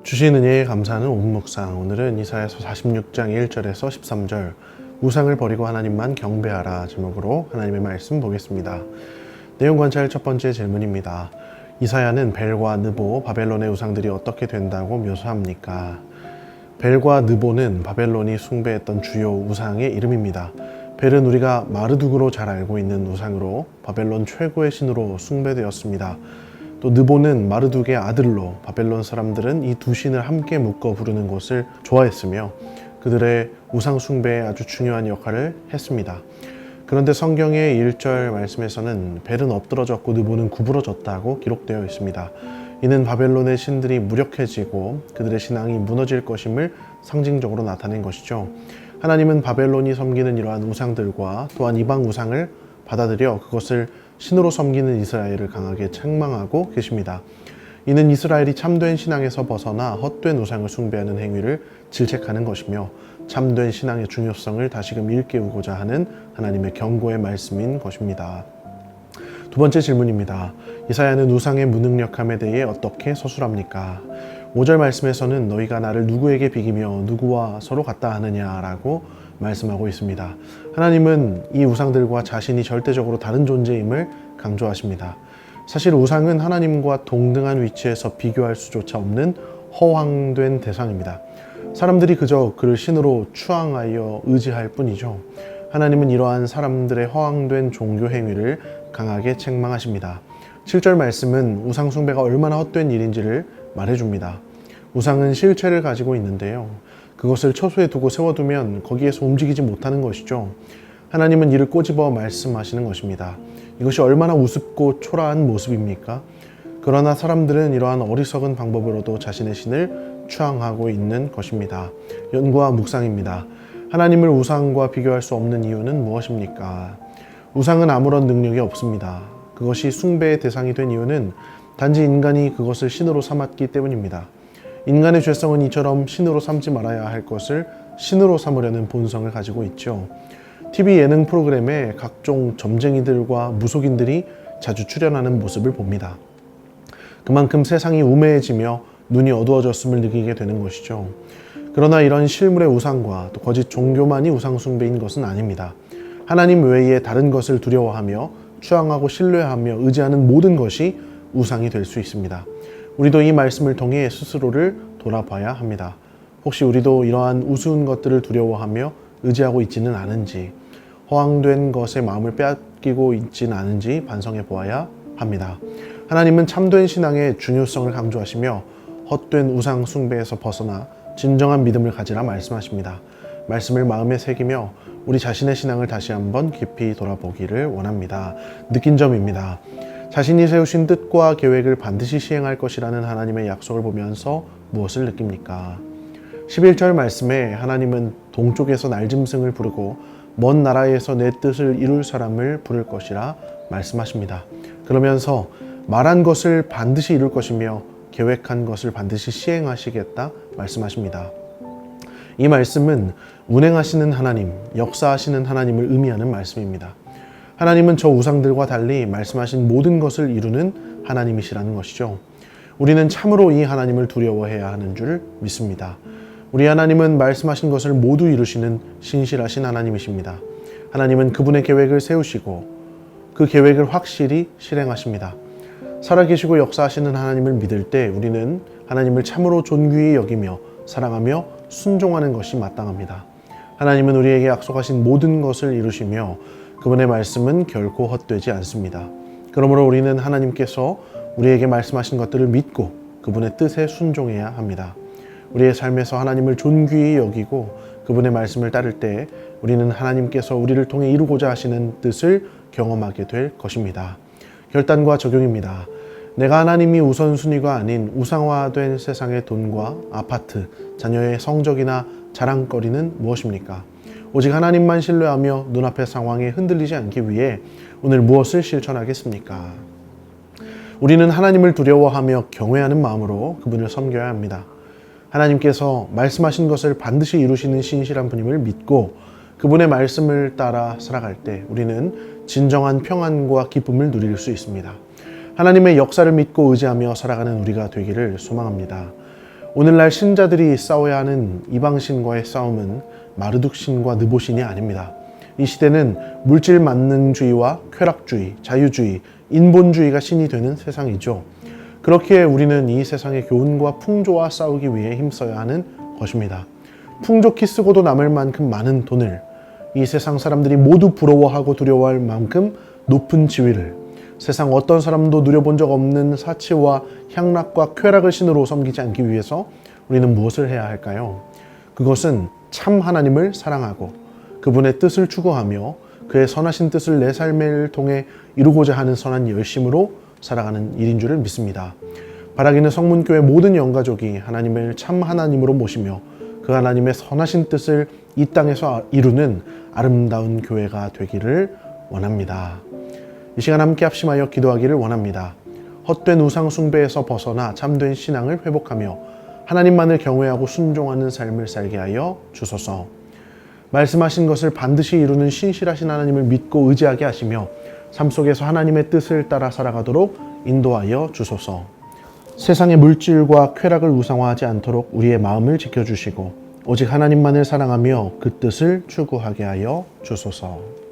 주신 은혜에 감사하는 묵상. 오늘은 이사야서 46장 1절에서 13절 우상을 버리고 하나님만 경배하라 제목으로 하나님의 말씀 보겠습니다. 내용 관찰 첫 번째 질문입니다. 이사야는 벨과 느보, 바벨론의 우상들이 어떻게 된다고 묘사합니까? 벨과 느보는 바벨론이 숭배했던 주요 우상의 이름입니다. 벨은 우리가 마르둑으로 잘 알고 있는 우상으로 바벨론 최고의 신으로 숭배되었습니다. 또 느보는 마르둑의 아들로 바벨론 사람들은 이 두 신을 함께 묶어 부르는 것을 좋아했으며 그들의 우상 숭배에 아주 중요한 역할을 했습니다. 그런데 성경의 1절 말씀에서는 벨은 엎드러졌고 느보는 구부러졌다고 기록되어 있습니다. 이는 바벨론의 신들이 무력해지고 그들의 신앙이 무너질 것임을 상징적으로 나타낸 것이죠. 하나님은 바벨론이 섬기는 이러한 우상들과 또한 이방 우상을 받아들여 그것을 신으로 섬기는 이스라엘을 강하게 책망하고 계십니다. 이는 이스라엘이 참된 신앙에서 벗어나 헛된 우상을 숭배하는 행위를 질책하는 것이며 참된 신앙의 중요성을 다시금 일깨우고자 하는 하나님의 경고의 말씀인 것입니다. 두 번째 질문입니다. 이사야는 우상의 무능력함에 대해 어떻게 서술합니까? 5절 말씀에서는 너희가 나를 누구에게 비기며 누구와 서로 같다 하느냐라고 말씀하고 있습니다. 하나님은 이 우상들과 자신이 절대적으로 다른 존재임을 강조하십니다. 사실 우상은 하나님과 동등한 위치에서 비교할 수조차 없는 허황된 대상입니다. 사람들이 그저 그를 신으로 추앙하여 의지할 뿐이죠. 하나님은 이러한 사람들의 허황된 종교 행위를 강하게 책망하십니다. 7절 말씀은 우상 숭배가 얼마나 헛된 일인지를 말해줍니다. 우상은 실체를 가지고 있는데요. 그것을 처소에 두고 세워두면 거기에서 움직이지 못하는 것이죠. 하나님은 이를 꼬집어 말씀하시는 것입니다. 이것이 얼마나 우습고 초라한 모습입니까? 그러나 사람들은 이러한 어리석은 방법으로도 자신의 신을 추앙하고 있는 것입니다. 연구와 묵상입니다. 하나님을 우상과 비교할 수 없는 이유는 무엇입니까? 우상은 아무런 능력이 없습니다. 그것이 숭배의 대상이 된 이유는 단지 인간이 그것을 신으로 삼았기 때문입니다. 인간의 죄성은 이처럼 신으로 삼지 말아야 할 것을 신으로 삼으려는 본성을 가지고 있죠. TV 예능 프로그램에 각종 점쟁이들과 무속인들이 자주 출연하는 모습을 봅니다. 그만큼 세상이 우매해지며 눈이 어두워졌음을 느끼게 되는 것이죠. 그러나 이런 실물의 우상과 또 거짓 종교만이 우상 숭배인 것은 아닙니다. 하나님 외에 다른 것을 두려워하며 추앙하고 신뢰하며 의지하는 모든 것이 우상이 될 수 있습니다. 우리도 이 말씀을 통해 스스로를 돌아봐야 합니다. 혹시 우리도 이러한 우스운 것들을 두려워하며 의지하고 있지는 않은지, 허황된 것에 마음을 빼앗기고 있지는 않은지 반성해 보아야 합니다. 하나님은 참된 신앙의 중요성을 강조하시며 헛된 우상 숭배에서 벗어나 진정한 믿음을 가지라 말씀하십니다. 말씀을 마음에 새기며 우리 자신의 신앙을 다시 한번 깊이 돌아보기를 원합니다. 느낀 점입니다. 자신이 세우신 뜻과 계획을 반드시 시행할 것이라는 하나님의 약속을 보면서 무엇을 느낍니까? 11절 말씀에 하나님은 동쪽에서 날짐승을 부르고 먼 나라에서 내 뜻을 이룰 사람을 부를 것이라 말씀하십니다. 그러면서 말한 것을 반드시 이룰 것이며 계획한 것을 반드시 시행하시겠다 말씀하십니다. 이 말씀은 운행하시는 하나님, 역사하시는 하나님을 의미하는 말씀입니다. 하나님은 저 우상들과 달리 말씀하신 모든 것을 이루는 하나님이시라는 것이죠. 우리는 참으로 이 하나님을 두려워해야 하는 줄 믿습니다. 우리 하나님은 말씀하신 것을 모두 이루시는 신실하신 하나님이십니다. 하나님은 그분의 계획을 세우시고 그 계획을 확실히 실행하십니다. 살아계시고 역사하시는 하나님을 믿을 때 우리는 하나님을 참으로 존귀히 여기며 사랑하며 순종하는 것이 마땅합니다. 하나님은 우리에게 약속하신 모든 것을 이루시며 그분의 말씀은 결코 헛되지 않습니다. 그러므로 우리는 하나님께서 우리에게 말씀하신 것들을 믿고 그분의 뜻에 순종해야 합니다. 우리의 삶에서 하나님을 존귀히 여기고 그분의 말씀을 따를 때 우리는 하나님께서 우리를 통해 이루고자 하시는 뜻을 경험하게 될 것입니다. 결단과 적용입니다. 내가 하나님이 우선순위가 아닌 우상화된 세상의 돈과 아파트, 자녀의 성적이나 자랑거리는 무엇입니까? 오직 하나님만 신뢰하며 눈앞의 상황에 흔들리지 않기 위해 오늘 무엇을 실천하겠습니까? 우리는 하나님을 두려워하며 경외하는 마음으로 그분을 섬겨야 합니다. 하나님께서 말씀하신 것을 반드시 이루시는 신실한 분임을 믿고 그분의 말씀을 따라 살아갈 때 우리는 진정한 평안과 기쁨을 누릴 수 있습니다. 하나님의 역사를 믿고 의지하며 살아가는 우리가 되기를 소망합니다. 오늘날 신자들이 싸워야 하는 이방신과의 싸움은 마르둑신과 느보신이 아닙니다. 이 시대는 물질 만능주의와 쾌락주의, 자유주의, 인본주의가 신이 되는 세상이죠. 그렇기에 우리는 이 세상의 교훈과 풍조와 싸우기 위해 힘써야 하는 것입니다. 풍족히 쓰고도 남을 만큼 많은 돈을, 이 세상 사람들이 모두 부러워하고 두려워할 만큼 높은 지위를, 세상 어떤 사람도 누려본 적 없는 사치와 향락과 쾌락을 신으로 섬기지 않기 위해서 우리는 무엇을 해야 할까요? 그것은 참 하나님을 사랑하고 그분의 뜻을 추구하며 그의 선하신 뜻을 내 삶을 통해 이루고자 하는 선한 열심으로 살아가는 일인 줄을 믿습니다. 바라기는 성문교회 모든 영가족이 하나님을 참 하나님으로 모시며 그 하나님의 선하신 뜻을 이 땅에서 이루는 아름다운 교회가 되기를 원합니다. 이 시간 함께 합심하여 기도하기를 원합니다. 헛된 우상 숭배에서 벗어나 참된 신앙을 회복하며 하나님만을 경외하고 순종하는 삶을 살게 하여 주소서. 말씀하신 것을 반드시 이루는 신실하신 하나님을 믿고 의지하게 하시며 삶 속에서 하나님의 뜻을 따라 살아가도록 인도하여 주소서. 세상의 물질과 쾌락을 우상화하지 않도록 우리의 마음을 지켜주시고 오직 하나님만을 사랑하며 그 뜻을 추구하게 하여 주소서.